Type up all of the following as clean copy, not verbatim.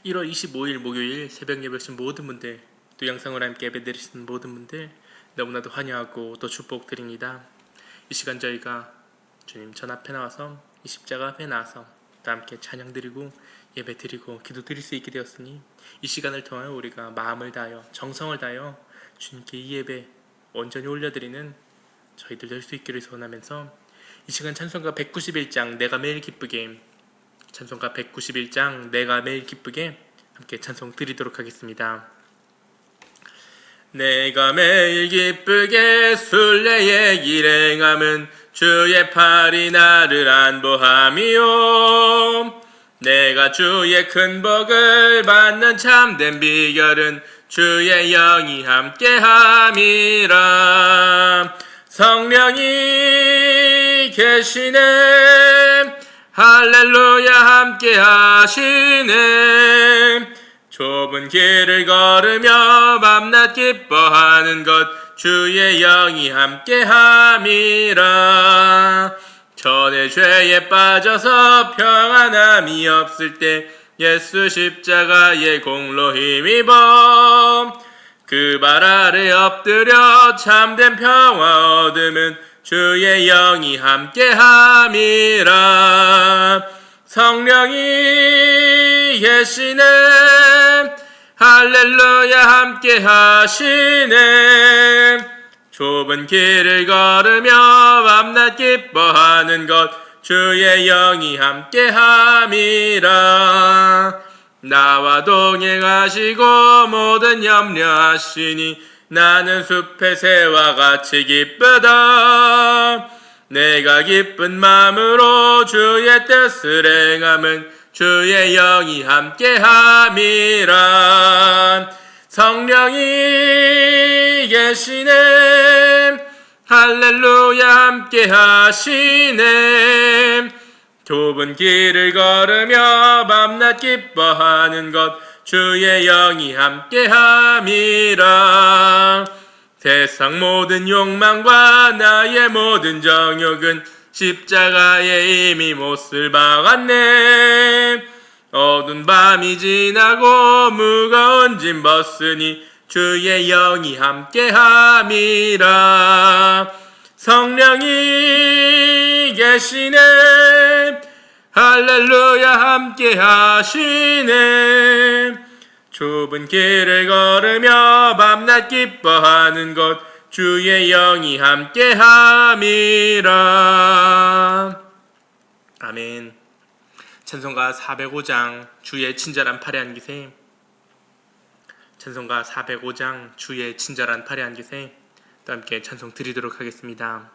1월 25일 목요일 새벽 예배 오신 모든 분들, 또 영상으로 함께 예배 드리시는 모든 분들 너무나도 환영하고 또 축복드립니다. 이 시간 저희가 주님 전 앞에 나와서 이 십자가 앞에 나와서 또 함께 찬양 드리고 예배 드리고 기도 드릴 수 있게 되었으니 이 시간을 통하여 우리가 마음을 다하여 정성을 다하여 주님께 이 예배 온전히 올려드리는 저희들 될 수 있기를 소원하면서 이 시간 찬송가 191장 내가 매일 기쁘게, 찬송가 191장 내가 매일 기쁘게 함께 찬송 드리도록 하겠습니다. 내가 매일 기쁘게 순례의 길 행함은 주의 팔이 나를 안보함이요, 내가 주의 큰 복을 받는 참된 비결은 주의 영이 함께함이라. 성령이 계시네, 할렐루야 함께 하시네. 좁은 길을 걸으며 밤낮 기뻐하는 것 주의 영이 함께 함이라. 전에 죄에 빠져서 평안함이 없을 때 예수 십자가의 공로 힘입어 그 발 아래 엎드려 참된 평화 얻음은 주의 영이 함께 함이라. 성령이 계시네, 할렐루야 함께 하시네. 좁은 길을 걸으며 밤낮 기뻐하는 것 주의 영이 함께 함이라. 나와 동행하시고 모든 염려하시니 나는 숲의 새와 같이 기쁘다. 내가 기쁜 마음으로 주의 뜻을 행함은 주의 영이 함께 함이라. 성령이 계시네, 할렐루야 함께 하시네. 좁은 길을 걸으며 밤낮 기뻐하는 것 주의 영이 함께 함이라. 세상 모든 욕망과 나의 모든 정욕은 십자가에 이미 못을 박았네. 어두운 밤이 지나고 무거운 짐 벗으니 주의 영이 함께 함이라. 성령이 계시네, 할렐루야 함께 하시네. 좁은 길을 걸으며 밤낮 기뻐하는 것 주의 영이 함께 함이라. 아멘. 찬송가 405장 주의 친절한 팔에 안기세, 찬송가 405장 주의 친절한 팔에 안기세 또 함께 찬송 드리도록 하겠습니다.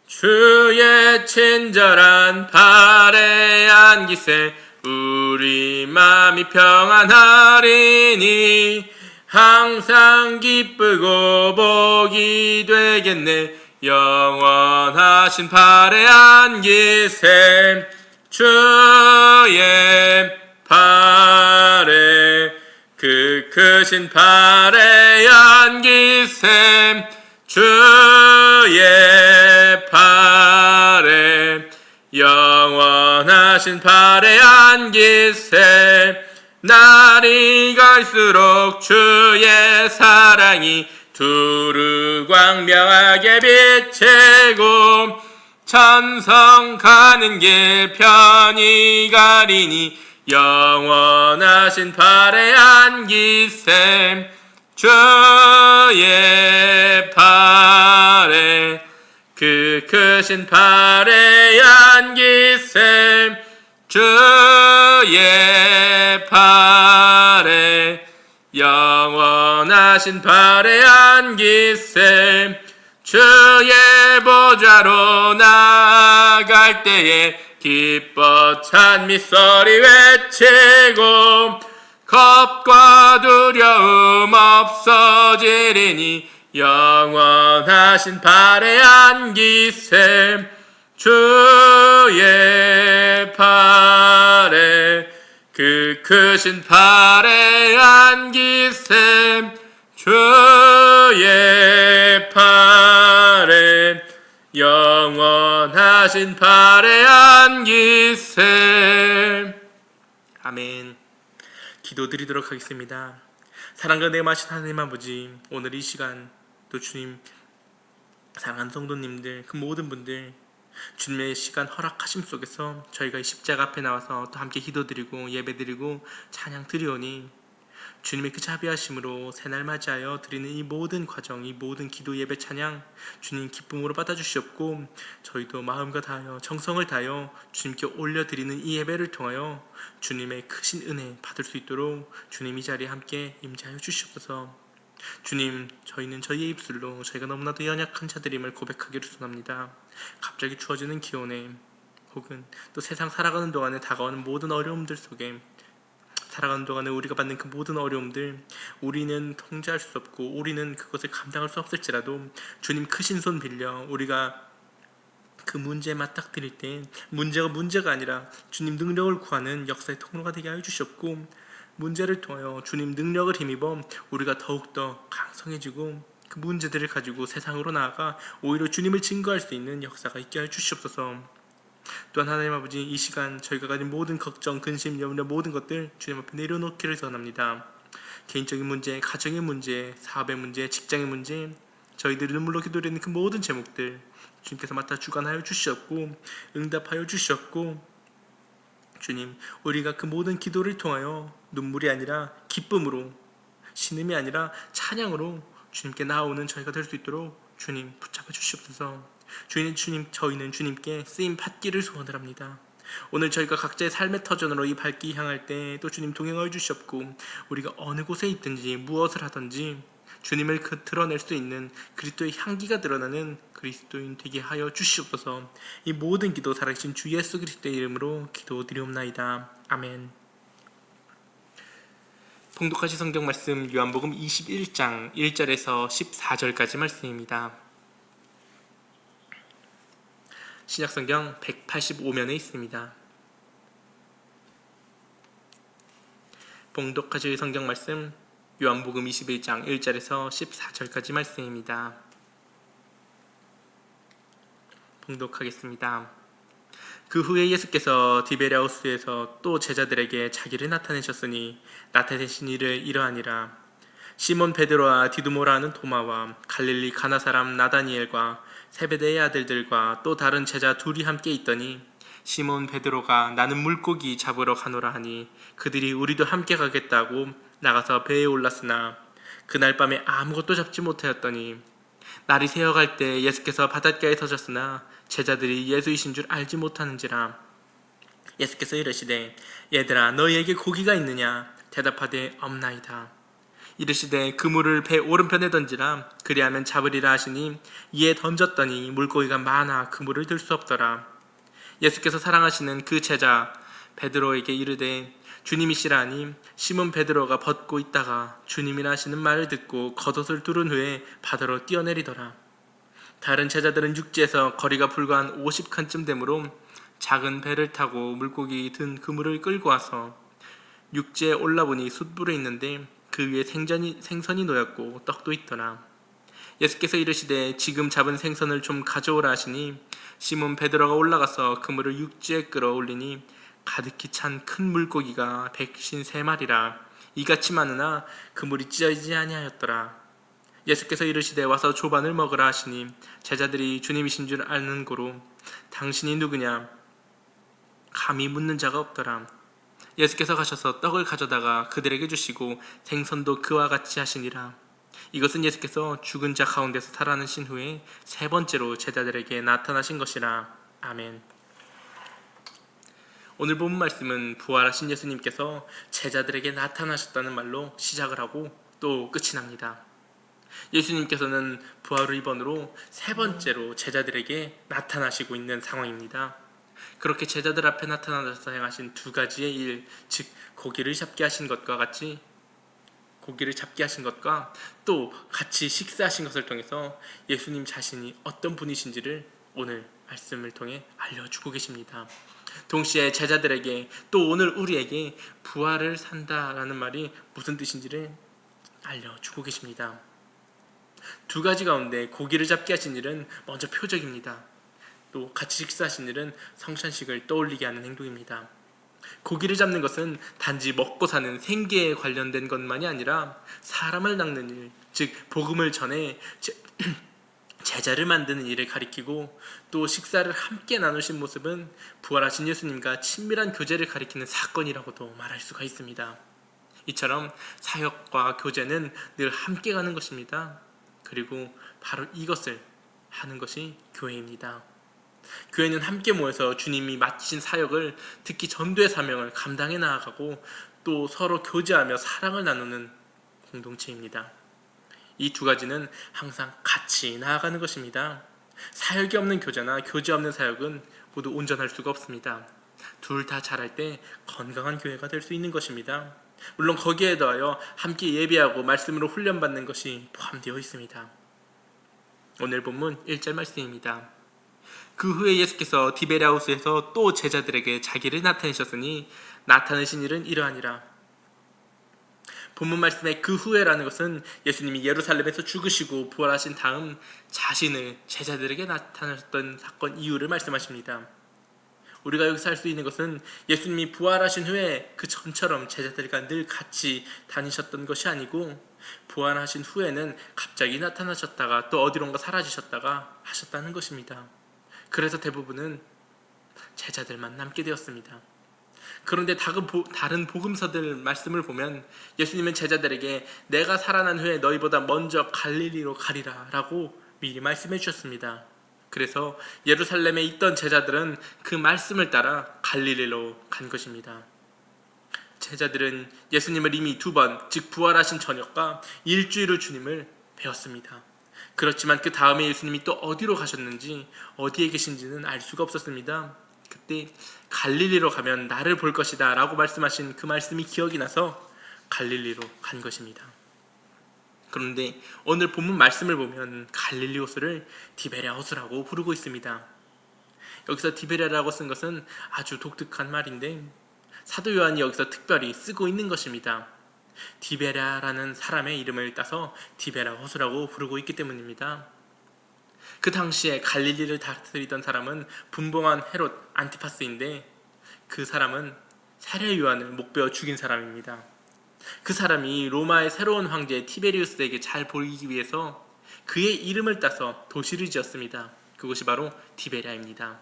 주의 친절한 팔에 안기세 우리 마음이 평안하리니 항상 기쁘고 복이 되겠네. 영원하신 팔에 안기세 주의 팔에 그 크신 팔에 안기세 주의 팔에 영원하신 팔에 안기세. 날이 갈수록 주의 사랑이 두루 광명하게 비치고 천성 가는 길 편히 가리니 영원하신 팔에 안기세 주의 팔에 그 크신 팔에 안기세 주의 팔에 영원하신 팔에 안기세. 주의 보좌로 나아갈 때에 기뻐 찬미소리 외치고 겁과 두려움 없어지리니 영원하신 팔에 안기세 주의 팔에 그 크신 팔에 안기세 주의 팔에 영원하신 팔에 안기세. 아멘. 기도드리도록 하겠습니다. 사랑과 내마신 하나님 아버지, 오늘 이 시간 또 주님 사랑하는 성도님들 그 모든 분들 주님의 시간 허락하심 속에서 저희가 이 십자가 앞에 나와서 또 함께 기도드리고 예배드리고 찬양 드리오니 주님의 그 자비하심으로 새날 맞이하여 드리는 이 모든 과정, 이 모든 기도 예배 찬양 주님 기쁨으로 받아주시옵고 저희도 마음과 다하여 정성을 다하여 주님께 올려드리는 이 예배를 통하여 주님의 크신 은혜 받을 수 있도록 주님 이 자리에 함께 임재하여 주시옵소서. 주님, 저희는 저희의 입술로 저희가 너무나도 연약한 자들임을 고백하기를 원합니다. 갑자기 추워지는 기온에 혹은 또 세상 살아가는 동안에 다가오는 모든 어려움들 속에 살아가는 동안에 우리가 받는 그 모든 어려움들 우리는 통제할 수 없고 우리는 그것을 감당할 수 없을지라도 주님 크신 손 빌려 우리가 그 문제에 맞닥뜨릴 때 문제가 아니라 주님 능력을 구하는 역사의 통로가 되게 하여 주셨고 문제를 통하여 주님 능력을 힘입어 우리가 더욱더 강성해지고 그 문제들을 가지고 세상으로 나아가 오히려 주님을 증거할 수 있는 역사가 있게 하여 주시옵소서. 또한 하나님 아버지, 이 시간 저희가 가진 모든 걱정, 근심, 염려 모든 것들 주님 앞에 내려놓기를 원합니다. 개인적인 문제, 가정의 문제, 사업의 문제, 직장의 문제, 저희들이 눈물로 기도드리는 그 모든 제목들 주님께서 맡아 주관하여 주셨고 응답하여 주셨고 주님, 우리가 그 모든 기도를 통하여 눈물이 아니라 기쁨으로, 신음이 아니라 찬양으로 주님께 나아오는 저희가 될 수 있도록 주님 붙잡아 주시옵소서. 주님, 저희는 주님께 쓰임 받기를 소원을 합니다. 오늘 저희가 각자의 삶의 터전으로 이 발길 향할 때 또 주님 동행하여 주시옵고 우리가 어느 곳에 있든지 무엇을 하든지 주님을 드러낼 수 있는 그리스도의 향기가 드러나는 그리스도인 되게 하여 주시옵소서. 이 모든 기도 살아계신 주 예수 그리스도의 이름으로 기도드리옵나이다. 아멘. 봉독하신 성경 말씀 요한복음 21장 1절에서 14절까지 말씀입니다. 신약성경 185면에 있습니다. 봉독하실 성경 말씀 요한복음 21장 1절에서 14절까지 말씀입니다. 봉독하겠습니다. 그 후에 예수께서 디베랴호스에서 또 제자들에게 자기를 나타내셨으니 나타내신 이를 이러하니라. 시몬 베드로와 디두모라 하는 도마와 갈릴리 가나 사람 나다니엘과 세베대의 아들들과 또 다른 제자 둘이 함께 있더니 시몬 베드로가 나는 물고기 잡으러 가노라 하니 그들이 우리도 함께 가겠다고 나가서 배에 올랐으나 그날 밤에 아무것도 잡지 못하였더니 날이 새어갈 때 예수께서 바닷가에 서셨으나 제자들이 예수이신 줄 알지 못하는지라. 예수께서 이르시되 얘들아 너희에게 고기가 있느냐 대답하되 없나이다. 이르시되 그물을 배 오른편에 던지라 그리하면 잡으리라 하시니 이에 던졌더니 물고기가 많아 그물을 들 수 없더라. 예수께서 사랑하시는 그 제자 베드로에게 이르되 주님이시라 하니 시몬 베드로가 벗고 있다가 주님이라 하시는 말을 듣고 겉옷을 두른 후에 바다로 뛰어내리더라. 다른 제자들은 육지에서 거리가 불과 한 50칸쯤 되므로 작은 배를 타고 물고기 든 그물을 끌고 와서 육지에 올라보니 숯불에 있는데 그 위에 생선이 놓였고 떡도 있더라. 예수께서 이르시되 지금 잡은 생선을 좀 가져오라 하시니 시몬 베드로가 올라가서 그물을 육지에 끌어올리니 가득히 찬 큰 물고기가 153마리라 이같이 많으나 그물이 찢어지지 아니하였더라. 예수께서 이르시되 와서 조반을 먹으라 하시니 제자들이 주님이신 줄 아는 고로 당신이 누구냐 감히 묻는 자가 없더라. 예수께서 가셔서 떡을 가져다가 그들에게 주시고 생선도 그와 같이 하시니라. 이것은 예수께서 죽은 자 가운데서 살아나신 후에 세 번째로 제자들에게 나타나신 것이라. 아멘. 오늘 본 말씀은 부활하신 예수님께서 제자들에게 나타나셨다는 말로 시작을 하고 또 끝이 납니다. 예수님께서는 부활 후 입원으로 세 번째로 제자들에게 나타나시고 있는 상황입니다. 그렇게 제자들 앞에 나타나셔서 행하신 두 가지의 일, 즉 고기를 잡게 하신 것과 또 같이 식사하신 것을 통해서 예수님 자신이 어떤 분이신지를 오늘 말씀을 통해 알려주고 계십니다. 동시에 제자들에게 또 오늘 우리에게 부활을 산다라는 말이 무슨 뜻인지를 알려주고 계십니다. 두 가지 가운데 고기를 잡게 하신 일은 먼저 표적입니다. 또 같이 식사하신 일은 성찬식을 떠올리게 하는 행동입니다. 고기를 잡는 것은 단지 먹고 사는 생계에 관련된 것만이 아니라 사람을 낚는 일, 즉 복음을 전해 제자를 만드는 일을 가리키고, 또 식사를 함께 나누신 모습은 부활하신 예수님과 친밀한 교제를 가리키는 사건이라고도 말할 수가 있습니다. 이처럼 사역과 교제는 늘 함께 가는 것입니다. 그리고 바로 이것을 하는 것이 교회입니다. 교회는 함께 모여서 주님이 맡기신 사역을, 특히 전도의 사명을 감당해 나아가고 또 서로 교제하며 사랑을 나누는 공동체입니다. 이 두 가지는 항상 같이 나아가는 것입니다. 사역이 없는 교제나 교제 없는 사역은 모두 온전할 수가 없습니다. 둘 다 잘할 때 건강한 교회가 될 수 있는 것입니다. 물론 거기에 더하여 함께 예배하고 말씀으로 훈련받는 것이 포함되어 있습니다. 오늘 본문 1절 말씀입니다. 그 후에 예수께서 디베랴호스에서 또 제자들에게 자기를 나타내셨으니 나타내신 일은 이러하니라. 본문 말씀의 그 후에라는 것은 예수님이 예루살렘에서 죽으시고 부활하신 다음 자신을 제자들에게 나타내셨던 사건 이유를 말씀하십니다. 우리가 여기서 할 수 있는 것은 예수님이 부활하신 후에 그 전처럼 제자들과 늘 같이 다니셨던 것이 아니고, 부활하신 후에는 갑자기 나타나셨다가 또 어디론가 사라지셨다가 하셨다는 것입니다. 그래서 대부분은 제자들만 남게 되었습니다. 그런데 다른 복음서들 말씀을 보면 예수님은 제자들에게 내가 살아난 후에 너희보다 먼저 갈릴리로 가리라 라고 미리 말씀해 주셨습니다. 그래서 예루살렘에 있던 제자들은 그 말씀을 따라 갈릴리로 간 것입니다. 제자들은 예수님을 이미 2번, 즉 부활하신 저녁과 일주일을 주님을 배웠습니다. 그렇지만 그 다음에 예수님이 또 어디로 가셨는지, 어디에 계신지는 알 수가 없었습니다. 그때 갈릴리로 가면 나를 볼 것이다 라고 말씀하신 그 말씀이 기억이 나서 갈릴리로 간 것입니다. 그런데 오늘 본문 말씀을 보면 갈릴리 호수를 디베랴 호수라고 부르고 있습니다. 여기서 디베랴라고 쓴 것은 아주 독특한 말인데, 사도 요한이 여기서 특별히 쓰고 있는 것입니다. 디베랴라는 사람의 이름을 따서 디베랴 호수라고 부르고 있기 때문입니다. 그 당시에 갈릴리를 다스리던 사람은 분봉한 헤롯 안티파스인데, 그 사람은 세례 요한을 목베어 죽인 사람입니다. 그 사람이 로마의 새로운 황제 티베리우스에게 잘 보이기 위해서 그의 이름을 따서 도시를 지었습니다. 그것이 바로 디베랴입니다.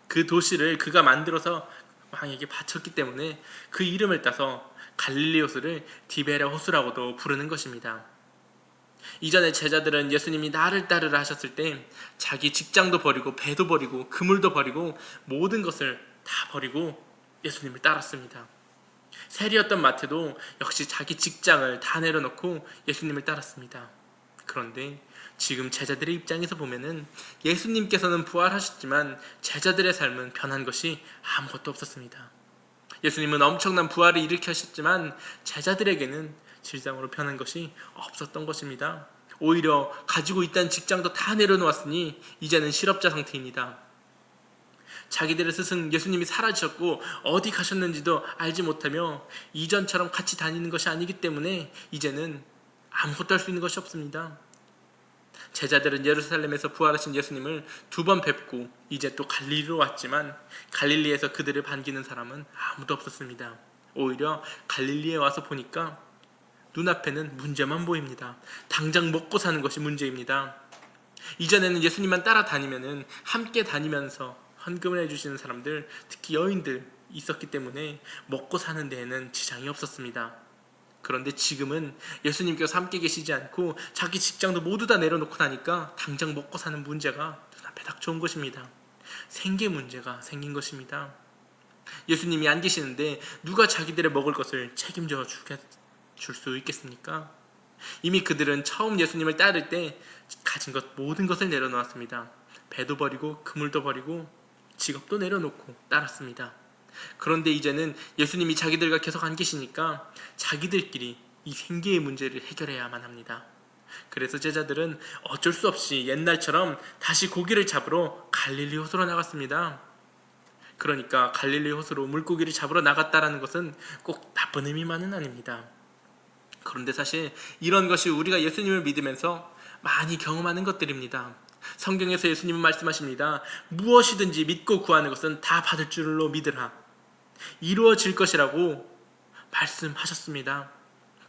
그 도시를 그가 만들어서 왕에게 바쳤기 때문에 그 이름을 따서 갈릴리 호수를 디베랴 호수라고도 부르는 것입니다. 이전에 제자들은 예수님이 나를 따르라 하셨을 때 자기 직장도 버리고 배도 버리고 그물도 버리고 모든 것을 다 버리고 예수님을 따랐습니다. 세리였던 마태도 역시 자기 직장을 다 내려놓고 예수님을 따랐습니다. 그런데 지금 제자들의 입장에서 보면은 예수님께서는 부활하셨지만 제자들의 삶은 변한 것이 아무것도 없었습니다. 예수님은 엄청난 부활을 일으키셨지만 제자들에게는 질상으로 변한 것이 없었던 것입니다. 오히려 가지고 있던 직장도 다 내려놓았으니 이제는 실업자 상태입니다. 자기들의 스승 예수님이 사라지셨고 어디 가셨는지도 알지 못하며 이전처럼 같이 다니는 것이 아니기 때문에 이제는 아무것도 할 수 있는 것이 없습니다. 제자들은 예루살렘에서 부활하신 예수님을 2번 뵙고 이제 또 갈릴리로 왔지만 갈릴리에서 그들을 반기는 사람은 아무도 없었습니다. 오히려 갈릴리에 와서 보니까 눈앞에는 문제만 보입니다. 당장 먹고 사는 것이 문제입니다. 이전에는 예수님만 따라다니면은 함께 다니면서 헌금을 해주시는 사람들, 특히 여인들 있었기 때문에 먹고 사는 데에는 지장이 없었습니다. 그런데 지금은 예수님께서 함께 계시지 않고 자기 직장도 모두 다 내려놓고 나니까 당장 먹고 사는 문제가 눈앞에 닥쳐온 것입니다. 생계 문제가 생긴 것입니다. 예수님이 안 계시는데 누가 자기들의 먹을 것을 책임져 줄 수 있겠습니까? 이미 그들은 처음 예수님을 따를 때 가진 것 모든 것을 내려놓았습니다. 배도 버리고 그물도 버리고 직업도 내려놓고 따랐습니다. 그런데 이제는 예수님이 자기들과 계속 안 계시니까 자기들끼리 이 생계의 문제를 해결해야만 합니다. 그래서 제자들은 어쩔 수 없이 옛날처럼 다시 고기를 잡으러 갈릴리 호수로 나갔습니다. 그러니까 갈릴리 호수로 물고기를 잡으러 나갔다라는 것은 꼭 나쁜 의미만은 아닙니다. 그런데 사실 이런 것이 우리가 예수님을 믿으면서 많이 경험하는 것들입니다. 성경에서 예수님은 말씀하십니다. 무엇이든지 믿고 구하는 것은 다 받을 줄로 믿으라. 이루어질 것이라고 말씀하셨습니다.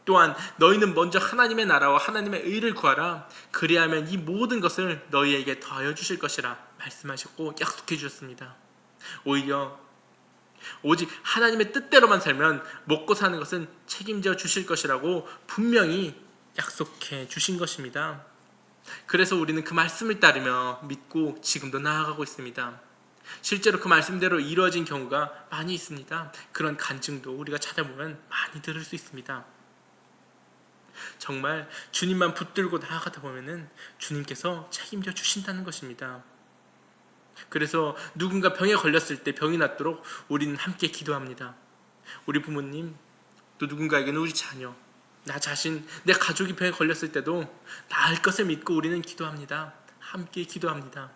또한 너희는 먼저 하나님의 나라와 하나님의 의를 구하라. 그리하면 이 모든 것을 너희에게 더하여 주실 것이라 말씀하셨고 약속해 주셨습니다. 오직 하나님의 뜻대로만 살면 먹고 사는 것은 책임져 주실 것이라고 분명히 약속해 주신 것입니다. 그래서 우리는 그 말씀을 따르며 믿고 지금도 나아가고 있습니다. 실제로 그 말씀대로 이루어진 경우가 많이 있습니다. 그런 간증도 우리가 찾아보면 많이 들을 수 있습니다. 정말 주님만 붙들고 나아가다 보면은 주님께서 책임져 주신다는 것입니다. 그래서 누군가 병에 걸렸을 때 병이 낫도록 우리는 함께 기도합니다. 우리 부모님, 또 누군가에게는 우리 자녀, 나 자신, 내 가족이 병에 걸렸을 때도 나을 것을 믿고 우리는 기도합니다. 함께 기도합니다.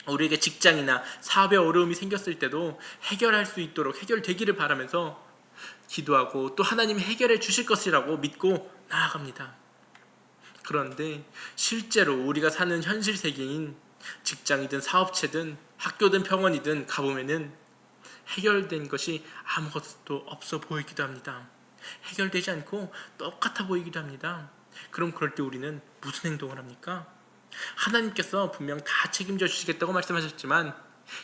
우리에게 직장이나 사업에 어려움이 생겼을 때도 해결할 수 있도록 해결되기를 바라면서 기도하고 또 하나님이 해결해 주실 것이라고 믿고 나아갑니다. 그런데 실제로 우리가 사는 현실 세계인 직장이든 사업체든 학교든 병원이든 가보면은 해결된 것이 아무것도 없어 보이기도 합니다. 해결되지 않고 똑같아 보이기도 합니다. 그럼 그럴 때 우리는 무슨 행동을 합니까? 하나님께서 분명 다 책임져 주시겠다고 말씀하셨지만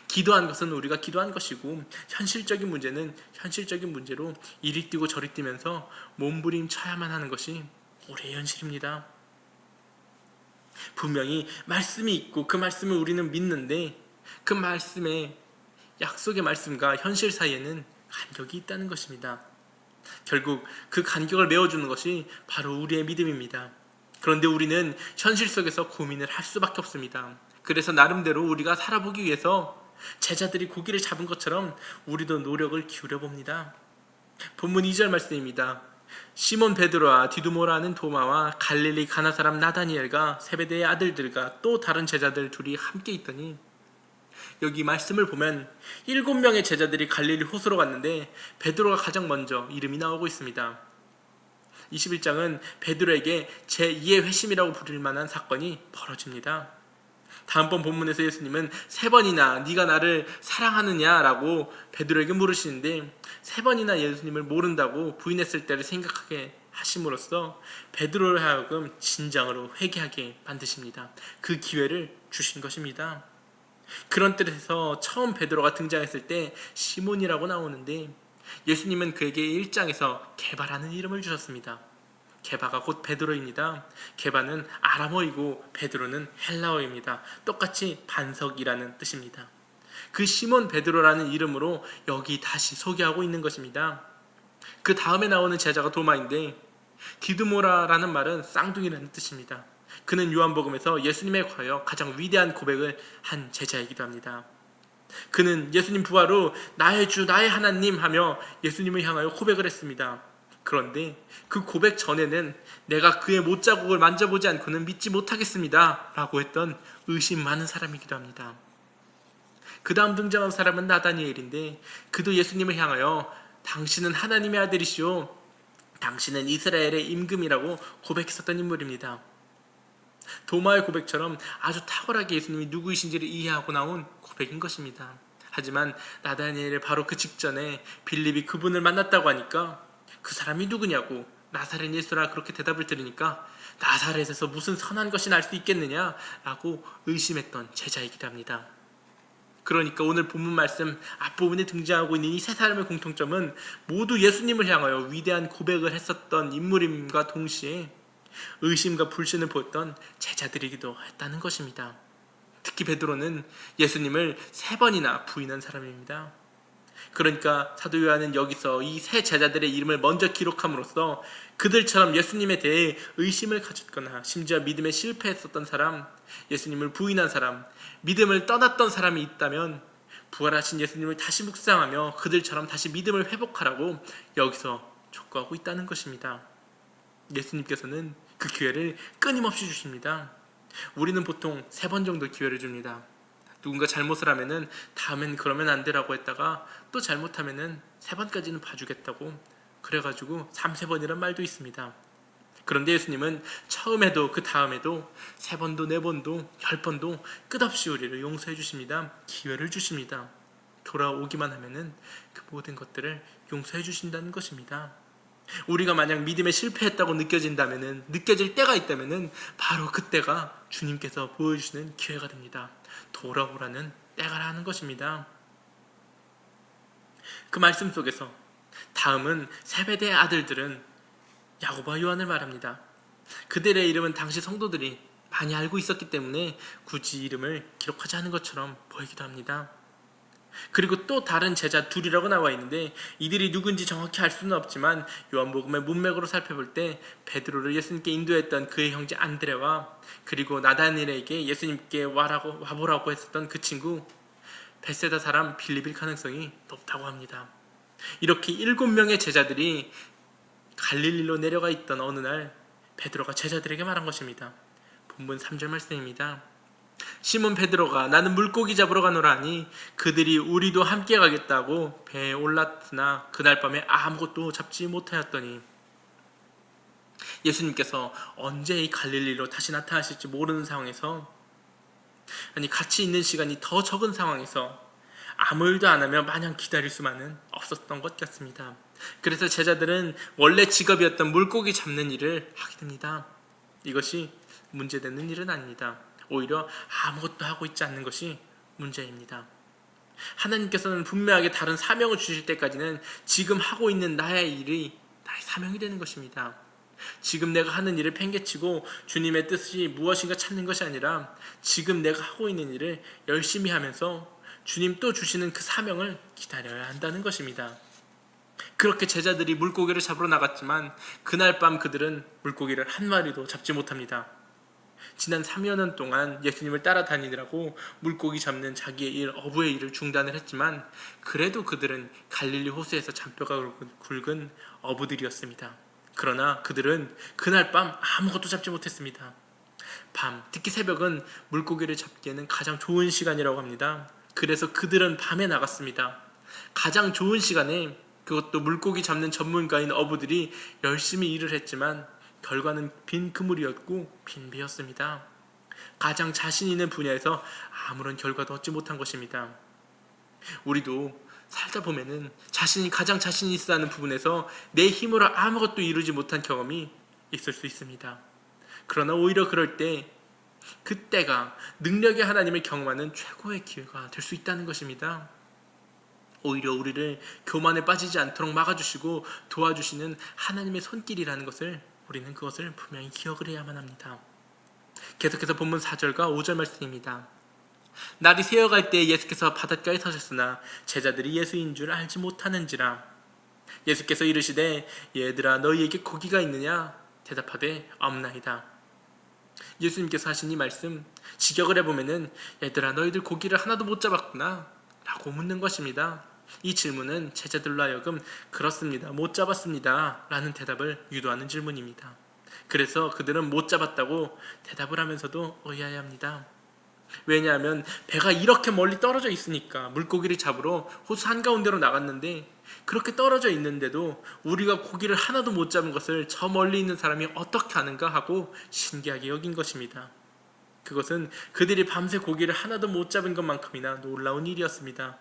기도한 것은 우리가 기도한 것이고 현실적인 문제는 현실적인 문제로 이리 뛰고 저리 뛰면서 몸부림쳐야만 하는 것이 우리의 현실입니다. 분명히 말씀이 있고 그 말씀을 우리는 믿는데 그 말씀의 약속의 말씀과 현실 사이에는 간격이 있다는 것입니다. 결국 그 간격을 메워주는 것이 바로 우리의 믿음입니다. 그런데 우리는 현실 속에서 고민을 할 수밖에 없습니다. 그래서 나름대로 우리가 살아보기 위해서 제자들이 고기를 잡은 것처럼 우리도 노력을 기울여 봅니다. 본문 2절 말씀입니다. 시몬 베드로와 디두모라는 도마와 갈릴리 가나 사람 나다니엘과 세베대의 아들들과 또 다른 제자들 둘이 함께 있더니, 여기 말씀을 보면 7명의 제자들이 갈릴리 호수로 갔는데 베드로가 가장 먼저 이름이 나오고 있습니다. 21장은 베드로에게 제2의 회심이라고 부를 만한 사건이 벌어집니다. 다음번 본문에서 예수님은 3번이나 네가 나를 사랑하느냐라고 베드로에게 물으시는데 3번이나 예수님을 모른다고 부인했을 때를 생각하게 하심으로써 베드로를 하여금 진정으로 회개하게 만드십니다. 그 기회를 주신 것입니다. 그런 뜻에서 처음 베드로가 등장했을 때 시몬이라고 나오는데 예수님은 그에게 1장에서 게바라는 이름을 주셨습니다. 게바가 곧 베드로입니다. 게바는 아람어이고 베드로는 헬라어입니다. 똑같이 반석이라는 뜻입니다. 그 시몬 베드로라는 이름으로 여기 다시 소개하고 있는 것입니다. 그 다음에 나오는 제자가 도마인데 디두모라라는 말은 쌍둥이라는 뜻입니다. 그는 요한복음에서 예수님에 관하여 가장 위대한 고백을 한 제자이기도 합니다. 그는 예수님 부활 후 나의 주 나의 하나님 하며 예수님을 향하여 고백을 했습니다. 그런데 그 고백 전에는 내가 그의 못자국을 만져보지 않고는 믿지 못하겠습니다 라고 했던 의심 많은 사람이기도 합니다. 그 다음 등장한 사람은 나다니엘인데 그도 예수님을 향하여 당신은 하나님의 아들이시오, 당신은 이스라엘의 임금이라고 고백했었던 인물입니다. 도마의 고백처럼 아주 탁월하게 예수님이 누구이신지를 이해하고 나온 고백인 것입니다. 하지만 나다니엘의 바로 그 직전에 빌립이 그분을 만났다고 하니까 그 사람이 누구냐고 나사렛 예수라 그렇게 대답을 들으니까 나사렛에서 무슨 선한 것이 날 수 있겠느냐라고 의심했던 제자이기도 합니다. 그러니까 오늘 본문 말씀 앞부분에 등장하고 있는 이 세 사람의 공통점은 모두 예수님을 향하여 위대한 고백을 했었던 인물임과 동시에 의심과 불신을 보였던 제자들이기도 했다는 것입니다. 특히 베드로는 예수님을 3번이나 부인한 사람입니다. 그러니까 사도 요한은 여기서 이 세 제자들의 이름을 먼저 기록함으로써 그들처럼 예수님에 대해 의심을 가졌거나 심지어 믿음에 실패했었던 사람, 예수님을 부인한 사람, 믿음을 떠났던 사람이 있다면 부활하신 예수님을 다시 묵상하며 그들처럼 다시 믿음을 회복하라고 여기서 촉구하고 있다는 것입니다. 예수님께서는 그 기회를 끊임없이 주십니다. 우리는 보통 3번 정도 기회를 줍니다. 누군가 잘못을 하면은 다음엔 그러면 안 되라고 했다가 또 잘못하면은 3번까지는 봐주겠다고 그래가지고 3-3번이란 말도 있습니다. 그런데 예수님은 처음에도 그 다음에도 3번도 4번도 10번도 끝없이 우리를 용서해 주십니다. 기회를 주십니다. 돌아오기만 하면은 그 모든 것들을 용서해 주신다는 것입니다. 우리가 만약 믿음에 실패했다고 느껴질 때가 있다면은 바로 그때가 주님께서 보여주시는 기회가 됩니다. 돌아오라는 때가라는 것입니다. 그 말씀 속에서 다음은 세베대의 아들들은 야고보와 요한을 말합니다. 그들의 이름은 당시 성도들이 많이 알고 있었기 때문에 굳이 이름을 기록하지 않은 것처럼 보이기도 합니다. 그리고 또 다른 제자 둘이라고 나와 있는데 이들이 누군지 정확히 알 수는 없지만 요한복음의 문맥으로 살펴볼 때 베드로를 예수님께 인도했던 그의 형제 안드레와 그리고 나다니엘에게 예수님께 와보라고 했었던 그 친구 벳세다 사람 빌립일 가능성이 높다고 합니다. 이렇게 7명의 제자들이 갈릴리로 내려가 있던 어느 날 베드로가 제자들에게 말한 것입니다. 본문 3절 말씀입니다. 시몬 베드로가 나는 물고기 잡으러 가노라 하니 그들이 우리도 함께 가겠다고 배에 올랐으나 그날 밤에 아무것도 잡지 못하였더니 예수님께서 언제 이 갈릴리로 다시 나타나실지 모르는 상황에서 같이 있는 시간이 더 적은 상황에서 아무 일도 안 하며 마냥 기다릴 수만은 없었던 것 같습니다. 그래서 제자들은 원래 직업이었던 물고기 잡는 일을 하게 됩니다. 이것이 문제되는 일은 아닙니다. 오히려 아무것도 하고 있지 않는 것이 문제입니다. 하나님께서는 분명하게 다른 사명을 주실 때까지는 지금 하고 있는 나의 일이 나의 사명이 되는 것입니다. 지금 내가 하는 일을 팽개치고 주님의 뜻이 무엇인가 찾는 것이 아니라 지금 내가 하고 있는 일을 열심히 하면서 주님 또 주시는 그 사명을 기다려야 한다는 것입니다. 그렇게 제자들이 물고기를 잡으러 나갔지만 그날 밤 그들은 물고기를 한 마리도 잡지 못합니다. 지난 3여 년 동안 예수님을 따라다니느라고 물고기 잡는 자기의 일, 어부의 일을 중단을 했지만 그래도 그들은 갈릴리 호수에서 잔뼈가 굵은 어부들이었습니다. 그러나 그들은 그날 밤 아무것도 잡지 못했습니다. 밤, 특히 새벽은 물고기를 잡기에는 가장 좋은 시간이라고 합니다. 그래서 그들은 밤에 나갔습니다. 가장 좋은 시간에 그것도 물고기 잡는 전문가인 어부들이 열심히 일을 했지만 결과는 빈 그물이었고 빈 배였습니다. 가장 자신 있는 분야에서 아무런 결과도 얻지 못한 것입니다. 우리도 살다 보면은 가장 자신 있어 하는 부분에서 내 힘으로 아무것도 이루지 못한 경험이 있을 수 있습니다. 그러나 오히려 그럴 때 그때가 능력의 하나님을 경험하는 최고의 기회가 될 수 있다는 것입니다. 오히려 우리를 교만에 빠지지 않도록 막아주시고 도와주시는 하나님의 손길이라는 것을 우리는 그것을 분명히 기억을 해야만 합니다. 계속해서 본문 4절과 5절 말씀입니다. 날이 새어갈 때에 예수께서 바닷가에 서셨으나 제자들이 예수인 줄 알지 못하는지라. 예수께서 이르시되 얘들아 너희에게 고기가 있느냐? 대답하되 없나이다. 예수님께서 하신 이 말씀 직역을 해보면은 얘들아 너희들 고기를 하나도 못 잡았구나 라고 묻는 것입니다. 이 질문은 제자들로 하여금 그렇습니다, 못 잡았습니다 라는 대답을 유도하는 질문입니다. 그래서 그들은 못 잡았다고 대답을 하면서도 의아해합니다. 왜냐하면 배가 이렇게 멀리 떨어져 있으니까 물고기를 잡으러 호수 한가운데로 나갔는데 그렇게 떨어져 있는데도 우리가 고기를 하나도 못 잡은 것을 저 멀리 있는 사람이 어떻게 아는가 하고 신기하게 여긴 것입니다. 그것은 그들이 밤새 고기를 하나도 못 잡은 것만큼이나 놀라운 일이었습니다.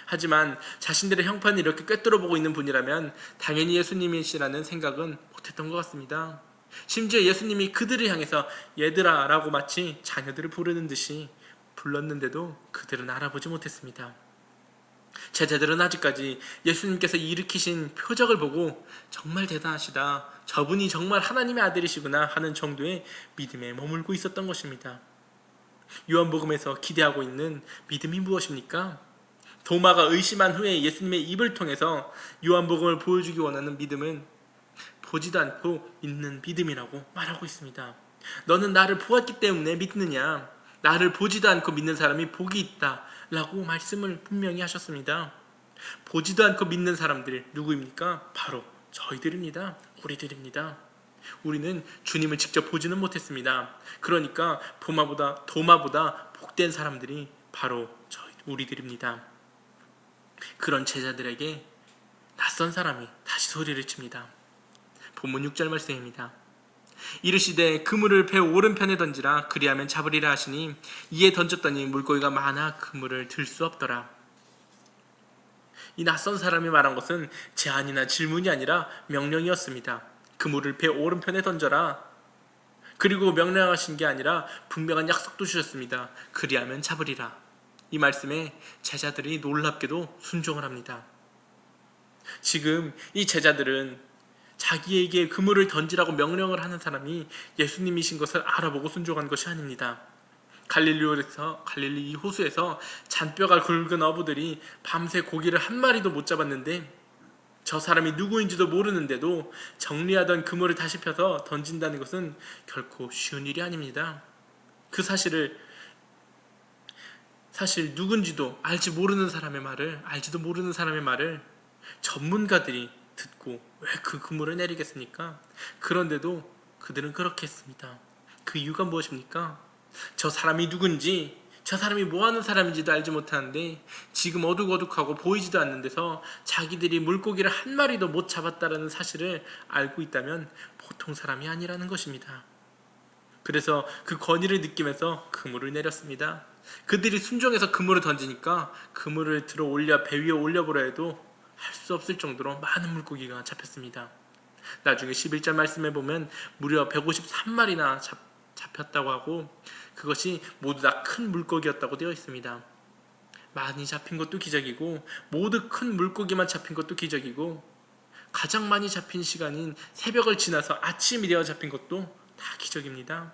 하지만 자신들의 형편을 이렇게 꿰뚫어 보고 있는 분이라면 당연히 예수님이시라는 생각은 못했던 것 같습니다. 심지어 예수님이 그들을 향해서 얘들아 라고 마치 자녀들을 부르는 듯이 불렀는데도 그들은 알아보지 못했습니다. 제자들은 아직까지 예수님께서 일으키신 표적을 보고 정말 대단하시다, 저분이 정말 하나님의 아들이시구나 하는 정도의 믿음에 머물고 있었던 것입니다. 요한복음에서 기대하고 있는 믿음이 무엇입니까? 도마가 의심한 후에 예수님의 입을 통해서 요한복음을 보여주기 원하는 믿음은 보지도 않고 믿는 믿음이라고 말하고 있습니다. 너는 나를 보았기 때문에 믿느냐? 나를 보지도 않고 믿는 사람이 복이 있다 라고 말씀을 분명히 하셨습니다. 보지도 않고 믿는 사람들 누구입니까? 바로 저희들입니다. 우리들입니다. 우리는 주님을 직접 보지는 못했습니다. 그러니까 도마보다 복된 사람들이 바로 우리들입니다. 그런 제자들에게 낯선 사람이 다시 소리를 칩니다. 본문 6절 말씀입니다. 이르시되 그물을 배 오른편에 던지라, 그리하면 잡으리라 하시니 이에 던졌더니 물고기가 많아 그물을 들 수 없더라. 이 낯선 사람이 말한 것은 제안이나 질문이 아니라 명령이었습니다. 그물을 배 오른편에 던져라. 그리고 명령하신 게 아니라 분명한 약속도 주셨습니다. 그리하면 잡으리라. 이 말씀에 제자들이 놀랍게도 순종을 합니다. 지금 이 제자들은 자기에게 그물을 던지라고 명령을 하는 사람이 예수님이신 것을 알아보고 순종한 것이 아닙니다. 갈릴리 호수에서 잔뼈가 굵은 어부들이 밤새 고기를 한 마리도 못 잡았는데 저 사람이 누구인지도 모르는데도 정리하던 그물을 다시 펴서 던진다는 것은 결코 쉬운 일이 아닙니다. 그 사실 누군지도 알지도 모르는 사람의 말을 전문가들이 듣고 왜 그 그물을 내리겠습니까? 그런데도 그들은 그렇게 했습니다. 그 이유가 무엇입니까? 저 사람이 누군지, 저 사람이 뭐하는 사람인지도 알지 못하는데 지금 어둑어둑하고 보이지도 않는 데서 자기들이 물고기를 한 마리도 못 잡았다는 사실을 알고 있다면 보통 사람이 아니라는 것입니다. 그래서 그 권위를 느끼면서 그물을 내렸습니다. 그들이 순종해서 그물을 던지니까 그물을 들어 올려 배 위에 올려보려 해도 할 수 없을 정도로 많은 물고기가 잡혔습니다. 나중에 11절 말씀에 보면 무려 153마리나 잡혔다고 하고 그것이 모두 다 큰 물고기였다고 되어 있습니다. 많이 잡힌 것도 기적이고 모두 큰 물고기만 잡힌 것도 기적이고 가장 많이 잡힌 시간인 새벽을 지나서 아침이 되어 잡힌 것도 다 기적입니다.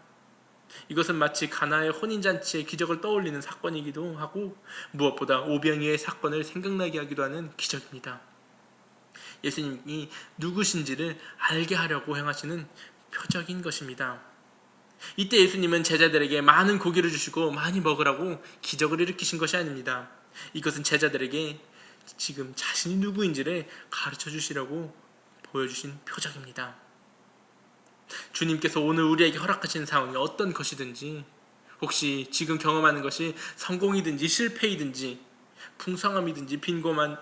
이것은 마치 가나의 혼인잔치의 기적을 떠올리는 사건이기도 하고 무엇보다 오병이의 사건을 생각나게 하기도 하는 기적입니다. 예수님이 누구신지를 알게 하려고 행하시는 표적인 것입니다. 이때 예수님은 제자들에게 많은 고기를 주시고 많이 먹으라고 기적을 일으키신 것이 아닙니다. 이것은 제자들에게 지금 자신이 누구인지를 가르쳐 주시려고 보여주신 표적입니다. 주님께서 오늘 우리에게 허락하신 상황이 어떤 것이든지 혹시 지금 경험하는 것이 성공이든지 실패이든지 풍성함이든지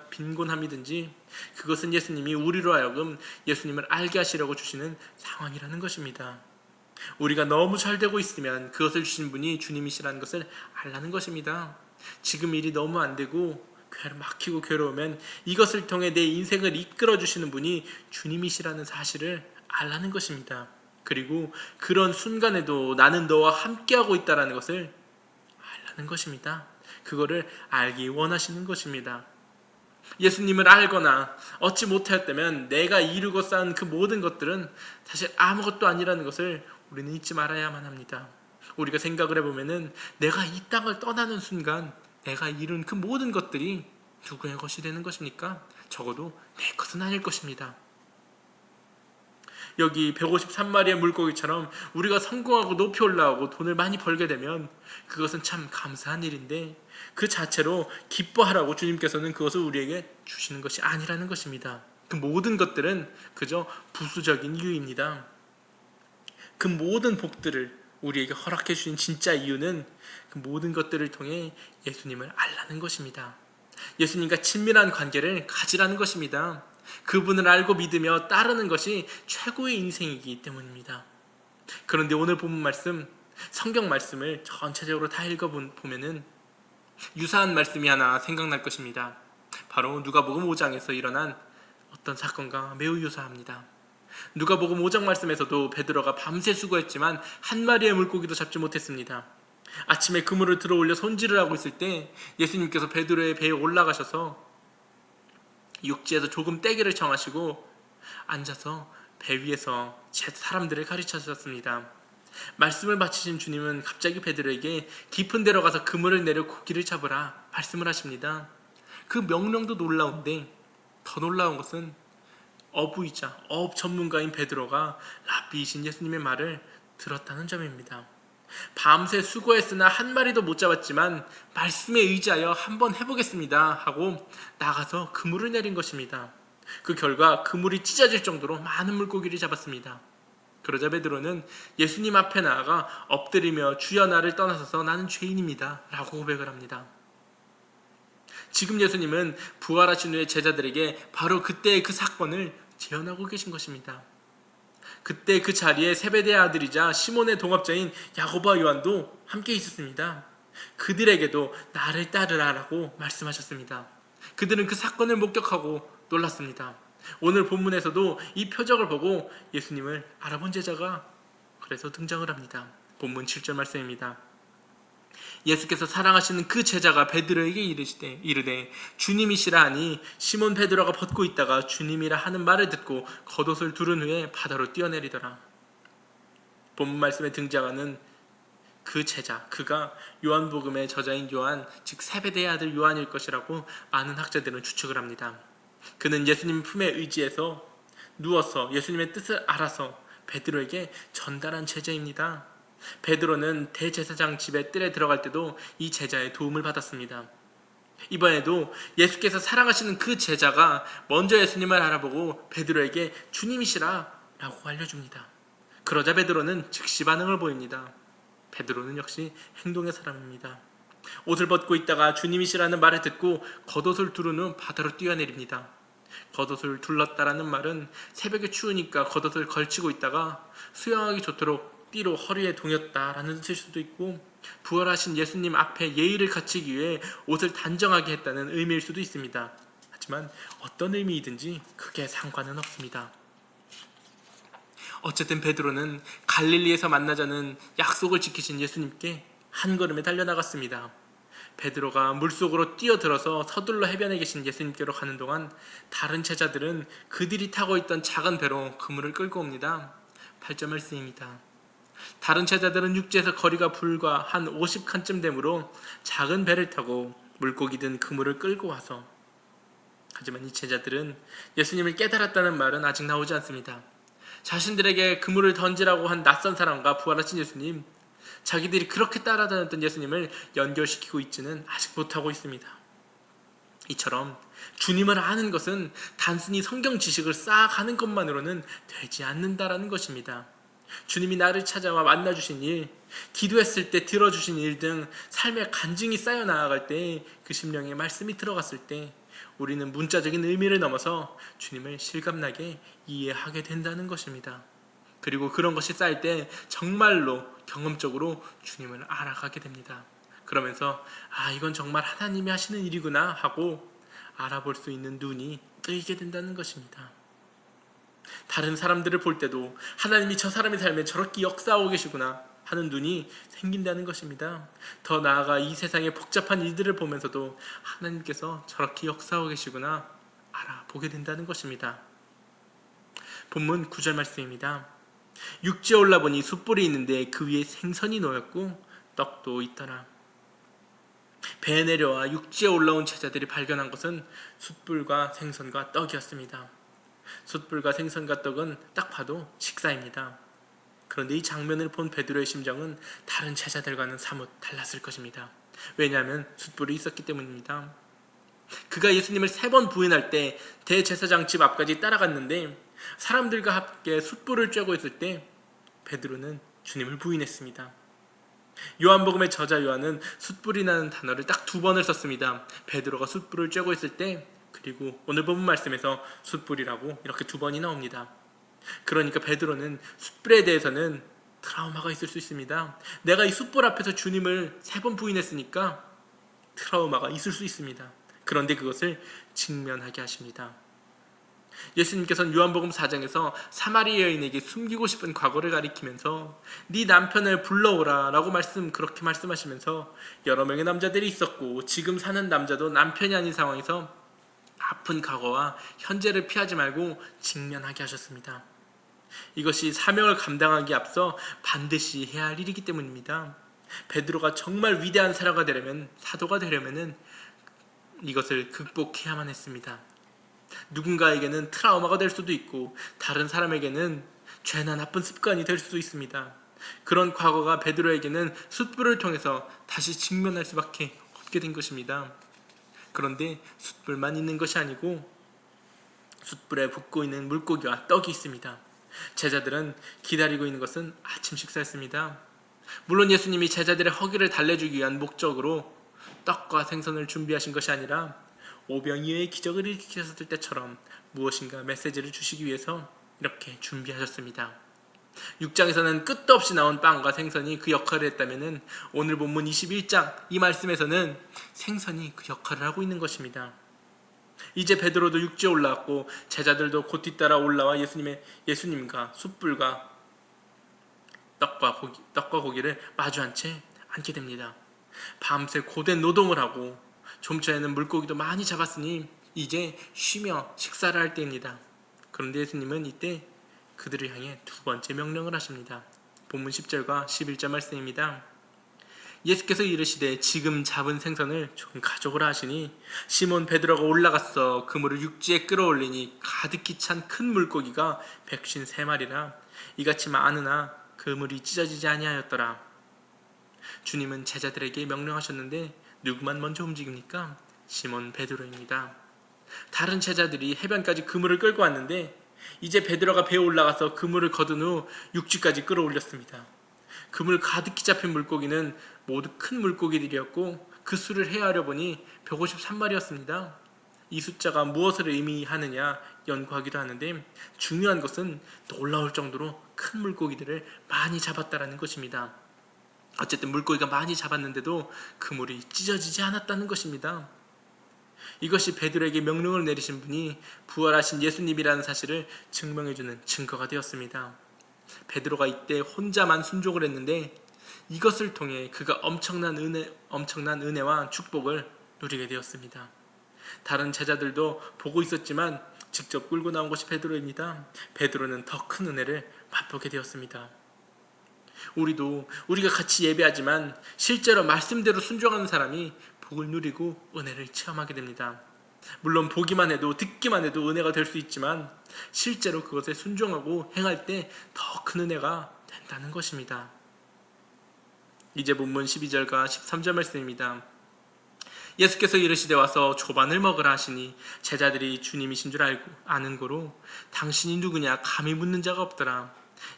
빈곤함이든지 그것은 예수님이 우리로 하여금 예수님을 알게 하시려고 주시는 상황이라는 것입니다. 우리가 너무 잘 되고 있으면 그것을 주신 분이 주님이시라는 것을 알라는 것입니다. 지금 일이 너무 안 되고 막히고 괴로우면 이것을 통해 내 인생을 이끌어 주시는 분이 주님이시라는 사실을 알라는 것입니다. 그리고 그런 순간에도 나는 너와 함께하고 있다는 것을 알라는 것입니다. 그거를 알기 원하시는 것입니다. 예수님을 알거나 얻지 못하였다면 내가 이루고 쌓은 그 모든 것들은 사실 아무것도 아니라는 것을 우리는 잊지 말아야만 합니다. 우리가 생각을 해보면 내가 이 땅을 떠나는 순간 내가 이룬 그 모든 것들이 누구의 것이 되는 것입니까? 적어도 내 것은 아닐 것입니다. 여기 153마리의 물고기처럼 우리가 성공하고 높이 올라오고 돈을 많이 벌게 되면 그것은 참 감사한 일인데 그 자체로 기뻐하라고 주님께서는 그것을 우리에게 주시는 것이 아니라는 것입니다. 그 모든 것들은 그저 부수적인 이유입니다. 그 모든 복들을 우리에게 허락해 주신 진짜 이유는 그 모든 것들을 통해 예수님을 알라는 것입니다. 예수님과 친밀한 관계를 가지라는 것입니다. 그분을 알고 믿으며 따르는 것이 최고의 인생이기 때문입니다. 그런데 오늘 본문 말씀, 성경 말씀을 전체적으로 다 읽어보면은 유사한 말씀이 하나 생각날 것입니다. 바로 누가복음 5장에서 일어난 어떤 사건과 매우 유사합니다. 누가복음 5장 말씀에서도 베드로가 밤새 수고했지만 한 마리의 물고기도 잡지 못했습니다. 아침에 그물을 들어 올려 손질을 하고 있을 때 예수님께서 베드로의 배에 올라가셔서 육지에서 조금 떼기를 청하시고 앉아서 배 위에서 사람들을 가르쳐 주셨습니다. 말씀을 마치신 주님은 갑자기 베드로에게 깊은 데로 가서 그물을 내려 고기를 잡으라 말씀을 하십니다. 그 명령도 놀라운데 더 놀라운 것은 어부이자 어업 전문가인 베드로가 랍비이신 예수님의 말을 들었다는 점입니다. 밤새 수고했으나 한 마리도 못 잡았지만 말씀에 의지하여 한번 해보겠습니다 하고 나가서 그물을 내린 것입니다. 그 결과 그물이 찢어질 정도로 많은 물고기를 잡았습니다. 그러자 베드로는 예수님 앞에 나아가 엎드리며 주여 나를 떠나소서 나는 죄인입니다 라고 고백을 합니다. 지금 예수님은 부활하신 후에 제자들에게 바로 그때의 그 사건을 재현하고 계신 것입니다. 그때 그 자리에 세베대의 아들이자 시몬의 동업자인 야고보와 요한도 함께 있었습니다. 그들에게도 나를 따르라라고 말씀하셨습니다. 그들은 그 사건을 목격하고 놀랐습니다. 오늘 본문에서도 이 표적을 보고 예수님을 알아본 제자가 그래서 등장을 합니다. 본문 7절 말씀입니다. 예수께서 사랑하시는 그 제자가 베드로에게 이르되 주님이시라 하니 시몬 베드로가 벗고 있다가 주님이라 하는 말을 듣고 겉옷을 두른 후에 바다로 뛰어내리더라. 본문 말씀에 등장하는 그 제자, 그가 요한복음의 저자인 요한, 즉 세베대의 아들 요한일 것이라고 많은 학자들은 추측을 합니다. 그는 예수님 품에 의지해서 누워서 예수님의 뜻을 알아서 베드로에게 전달한 제자입니다. 베드로는 대제사장 집에 뜰에 들어갈 때도 이 제자의 도움을 받았습니다. 이번에도 예수께서 사랑하시는 그 제자가 먼저 예수님을 알아보고 베드로에게 주님이시라 라고 알려줍니다. 그러자 베드로는 즉시 반응을 보입니다. 베드로는 역시 행동의 사람입니다. 옷을 벗고 있다가 주님이시라는 말을 듣고 겉옷을 두른 후 바다로 뛰어내립니다. 겉옷을 둘렀다라는 말은 새벽에 추우니까 겉옷을 걸치고 있다가 수영하기 좋도록 띠로 허리에 동였다라는 뜻일 수도 있고, 부활하신 예수님 앞에 예의를 갖추기 위해 옷을 단정하게 했다는 의미일 수도 있습니다. 하지만 어떤 의미이든지 크게 상관은 없습니다. 어쨌든 베드로는 갈릴리에서 만나자는 약속을 지키신 예수님께 한 걸음에 달려나갔습니다. 베드로가 물속으로 뛰어들어서 서둘러 해변에 계신 예수님께로 가는 동안 다른 제자들은 그들이 타고 있던 작은 배로 그물을 끌고 옵니다. 8절 말씀입니다. 다른 제자들은 육지에서 거리가 불과 한 50칸쯤 되므로 작은 배를 타고 물고기 든 그물을 끌고 와서, 하지만 이 제자들은 예수님을 깨달았다는 말은 아직 나오지 않습니다. 자신들에게 그물을 던지라고 한 낯선 사람과 부활하신 예수님, 자기들이 그렇게 따라다녔던 예수님을 연결시키고 있지는 아직 못하고 있습니다. 이처럼 주님을 아는 것은 단순히 성경 지식을 쌓아가는 것만으로는 되지 않는다라는 것입니다. 주님이 나를 찾아와 만나주신 일, 기도했을 때 들어주신 일 등 삶의 간증이 쌓여 나아갈 때, 그 심령에 말씀이 들어갔을 때 우리는 문자적인 의미를 넘어서 주님을 실감나게 이해하게 된다는 것입니다. 그리고 그런 것이 쌓일 때 정말로 경험적으로 주님을 알아가게 됩니다. 그러면서 이건 정말 하나님이 하시는 일이구나 하고 알아볼 수 있는 눈이 뜨이게 된다는 것입니다. 다른 사람들을 볼 때도 하나님이 저 사람의 삶에 저렇게 역사하고 계시구나 하는 눈이 생긴다는 것입니다. 더 나아가 이 세상의 복잡한 일들을 보면서도 하나님께서 저렇게 역사하고 계시구나 알아보게 된다는 것입니다. 본문 9절 말씀입니다. 육지에 올라보니 숯불이 있는데 그 위에 생선이 놓였고 떡도 있더라. 배에 내려와 육지에 올라온 제자들이 발견한 것은 숯불과 생선과 떡이었습니다. 숯불과 생선과 떡은 딱 봐도 식사입니다. 그런데 이 장면을 본 베드로의 심정은 다른 제자들과는 사뭇 달랐을 것입니다. 왜냐하면 숯불이 있었기 때문입니다. 그가 예수님을 3번 부인할 때 대제사장 집 앞까지 따라갔는데 사람들과 함께 숯불을 쬐고 있을 때 베드로는 주님을 부인했습니다. 요한복음의 저자 요한은 숯불이라는 단어를 딱 2번을 썼습니다. 베드로가 숯불을 쬐고 있을 때, 그리고 오늘 본문 말씀에서 숯불이라고 이렇게 2번이 나옵니다. 그러니까 베드로는 숯불에 대해서는 트라우마가 있을 수 있습니다. 내가 이 숯불 앞에서 주님을 3번 부인했으니까 트라우마가 있을 수 있습니다. 그런데 그것을 직면하게 하십니다. 예수님께서는 요한복음 4장에서 사마리 여인에게 숨기고 싶은 과거를 가리키면서 네 남편을 불러오라 라고 그렇게 말씀하시면서 여러 명의 남자들이 있었고 지금 사는 남자도 남편이 아닌 상황에서 아픈 과거와 현재를 피하지 말고 직면하게 하셨습니다. 이것이 사명을 감당하기에 앞서 반드시 해야 할 일이기 때문입니다. 베드로가 정말 위대한 사도가 되려면 이것을 극복해야만 했습니다. 누군가에게는 트라우마가 될 수도 있고 다른 사람에게는 죄나 나쁜 습관이 될 수도 있습니다. 그런 과거가 베드로에게는 숯불을 통해서 다시 직면할 수밖에 없게 된 것입니다. 그런데 숯불만 있는 것이 아니고 숯불에 붓고 있는 물고기와 떡이 있습니다. 제자들은 기다리고 있는 것은 아침 식사였습니다. 물론 예수님이 제자들의 허기를 달래주기 위한 목적으로 떡과 생선을 준비하신 것이 아니라 오병이어의 기적을 일으키셨을 때처럼 무엇인가 메시지를 주시기 위해서 이렇게 준비하셨습니다. 6장에서는 끝도 없이 나온 빵과 생선이 그 역할을 했다면 오늘 본문 21장 이 말씀에서는 생선이 그 역할을 하고 있는 것입니다. 이제 베드로도 육지에 올라왔고 제자들도 곧 뒤따라 올라와 예수님과 숯불과 떡과 고기를 마주한 채 앉게 됩니다. 밤새 고된 노동을 하고 좀 전에는 물고기도 많이 잡았으니 이제 쉬며 식사를 할 때입니다. 그런데 예수님은 이때 그들을 향해 두 번째 명령을 하십니다. 본문 10절과 11절 말씀입니다. 예수께서 이르시되 지금 잡은 생선을 좀 가져오라 하시니 시몬 베드로가 올라가서 그물을 육지에 끌어올리니 가득히 찬 큰 물고기가 153마리라 이같이 많으나 그물이 찢어지지 아니하였더라. 주님은 제자들에게 명령하셨는데 누구만 먼저 움직입니까? 시몬 베드로입니다. 다른 제자들이 해변까지 그물을 끌고 왔는데 이제 베드로가 배에 올라가서 그물을 거둔 후 육지까지 끌어올렸습니다. 그물 가득히 잡힌 물고기는 모두 큰 물고기들이었고 그 수를 헤아려 보니 153마리였습니다. 이 숫자가 무엇을 의미하느냐 연구하기도 하는데 중요한 것은 놀라울 정도로 큰 물고기들을 많이 잡았다라는 것입니다. 어쨌든 물고기가 많이 잡았는데도 그물이 찢어지지 않았다는 것입니다. 이것이 베드로에게 명령을 내리신 분이 부활하신 예수님이라는 사실을 증명해주는 증거가 되었습니다. 베드로가 이때 혼자만 순종을 했는데 이것을 통해 그가 엄청난 은혜와 축복을 누리게 되었습니다. 다른 제자들도 보고 있었지만 직접 끌고 나온 것이 베드로입니다. 베드로는 더 큰 은혜를 맛보게 되었습니다. 우리가 같이 예배하지만 실제로 말씀대로 순종하는 사람이 복을 누리고 은혜를 체험하게 됩니다. 물론 보기만 해도 듣기만 해도 은혜가 될 수 있지만 실제로 그것에 순종하고 행할 때 더 큰 은혜가 된다는 것입니다. 이제 본문 12절과 13절 말씀입니다. 예수께서 이르시되 와서 조반을 먹으라 하시니 제자들이 주님이신 줄 아는 고로 당신이 누구냐 감히 묻는 자가 없더라.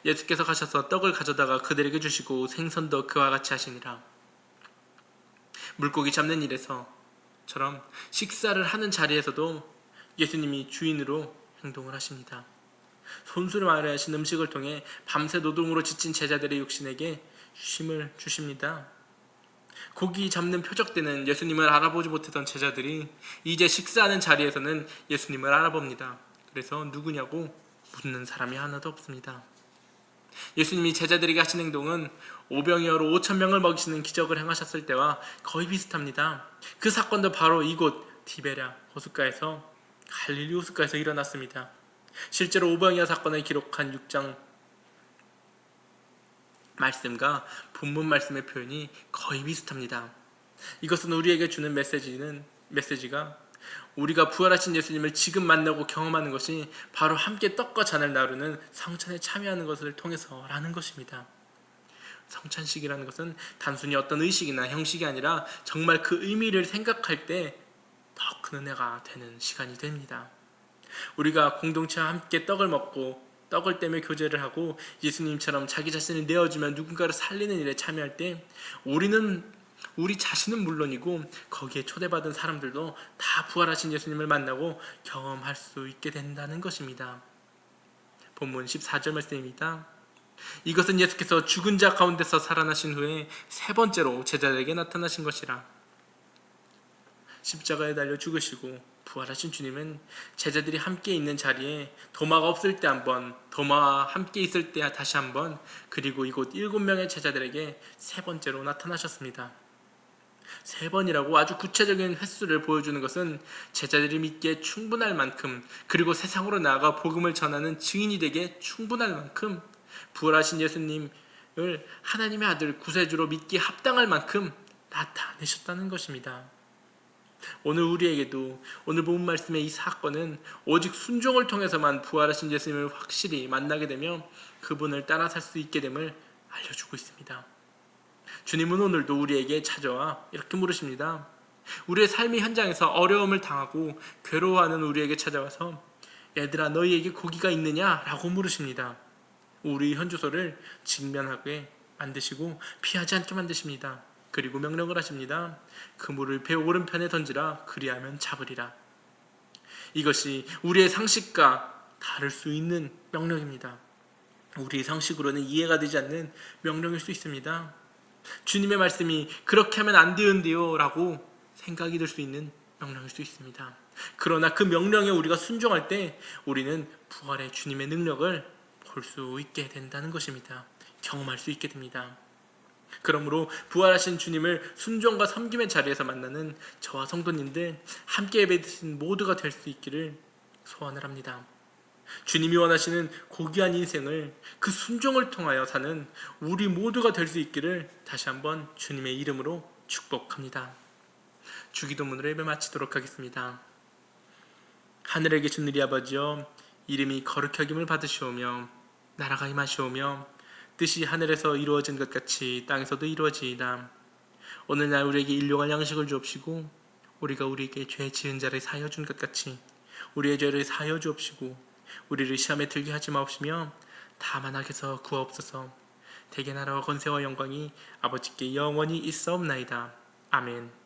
예수께서 가셔서 떡을 가져다가 그들에게 주시고 생선도 그와 같이 하시니라. 물고기 잡는 일에서처럼 식사를 하는 자리에서도 예수님이 주인으로 행동을 하십니다. 손수를 마련하신 음식을 통해 밤새 노동으로 지친 제자들의 육신에게 쉼을 주십니다. 고기 잡는 표적 때는 예수님을 알아보지 못했던 제자들이 이제 식사하는 자리에서는 예수님을 알아봅니다. 그래서 누구냐고 묻는 사람이 하나도 없습니다. 예수님이 제자들에게 하신 행동은 오병이어로 5,000명을 먹이시는 기적을 행하셨을 때와 거의 비슷합니다. 그 사건도 바로 이곳 디베랴 호숫가에서 갈릴리 호숫가에서 일어났습니다. 실제로 오병이어 사건을 기록한 6장 말씀과 본문 말씀의 표현이 거의 비슷합니다. 이것은 우리에게 주는 메시지가 우리가 부활하신 예수님을 지금 만나고 경험하는 것이 바로 함께 떡과 잔을 나누는 성찬에 참여하는 것을 통해서라는 것입니다. 성찬식이라는 것은 단순히 어떤 의식이나 형식이 아니라 정말 그 의미를 생각할 때 더 큰 은혜가 되는 시간이 됩니다. 우리가 공동체와 함께 떡을 먹고 떡을 떼며 교제를 하고 예수님처럼 자기 자신을 내어주며 누군가를 살리는 일에 참여할 때 우리 자신은 물론이고 거기에 초대받은 사람들도 다 부활하신 예수님을 만나고 경험할 수 있게 된다는 것입니다. 본문 14절 말씀입니다. 이것은 예수께서 죽은 자 가운데서 살아나신 후에 세 번째로 제자들에게 나타나신 것이라. 십자가에 달려 죽으시고 부활하신 주님은 제자들이 함께 있는 자리에 도마가 없을 때 한번, 도마와 함께 있을 때 다시 한번, 그리고 이곳 7명의 제자들에게 세 번째로 나타나셨습니다. 세 번이라고 아주 구체적인 횟수를 보여주는 것은 제자들이 믿기에 충분할 만큼, 그리고 세상으로 나아가 복음을 전하는 증인이 되기에 충분할 만큼 부활하신 예수님을 하나님의 아들 구세주로 믿기에 합당할 만큼 나타내셨다는 것입니다. 오늘 우리에게도 오늘 본 말씀의 이 사건은 오직 순종을 통해서만 부활하신 예수님을 확실히 만나게 되며 그분을 따라 살 수 있게 됨을 알려주고 있습니다. 주님은 오늘도 우리에게 찾아와 이렇게 물으십니다. 우리의 삶의 현장에서 어려움을 당하고 괴로워하는 우리에게 찾아와서 얘들아 너희에게 고기가 있느냐? 라고 물으십니다. 우리 현주소를 직면하게 만드시고 피하지 않게 만드십니다. 그리고 명령을 하십니다. 그물을 배 오른편에 던지라 그리하면 잡으리라. 이것이 우리의 상식과 다를 수 있는 명령입니다. 우리의 상식으로는 이해가 되지 않는 명령일 수 있습니다. 주님의 말씀이 그렇게 하면 안 되는데요 라고 생각이 들 수 있는 명령일 수 있습니다. 그러나 그 명령에 우리가 순종할 때 우리는 부활의 주님의 능력을 볼 수 있게 된다는 것입니다. 경험할 수 있게 됩니다. 그러므로 부활하신 주님을 순종과 섬김의 자리에서 만나는 저와 성도님들 함께 예배드리는 모두가 될 수 있기를 소원을 합니다. 주님이 원하시는 고귀한 인생을 그 순종을 통하여 사는 우리 모두가 될 수 있기를 다시 한번 주님의 이름으로 축복합니다. 주기도문으로 예배 마치도록 하겠습니다. 하늘에 계신 우리 아버지여, 이름이 거룩히 여김을 받으시오며 나라가 임하시오며 뜻이 하늘에서 이루어진 것 같이 땅에서도 이루어지이다. 오늘날 우리에게 일용할 양식을 주옵시고 우리가 우리에게 죄 지은 자를 사하여 준 것 같이 우리의 죄를 사하여 주옵시고 우리를 시험에 들게 하지 마옵시며 다만 악에서 구하옵소서. 대개 나라와 권세와 영광이 아버지께 영원히 있사옵나이다. 아멘.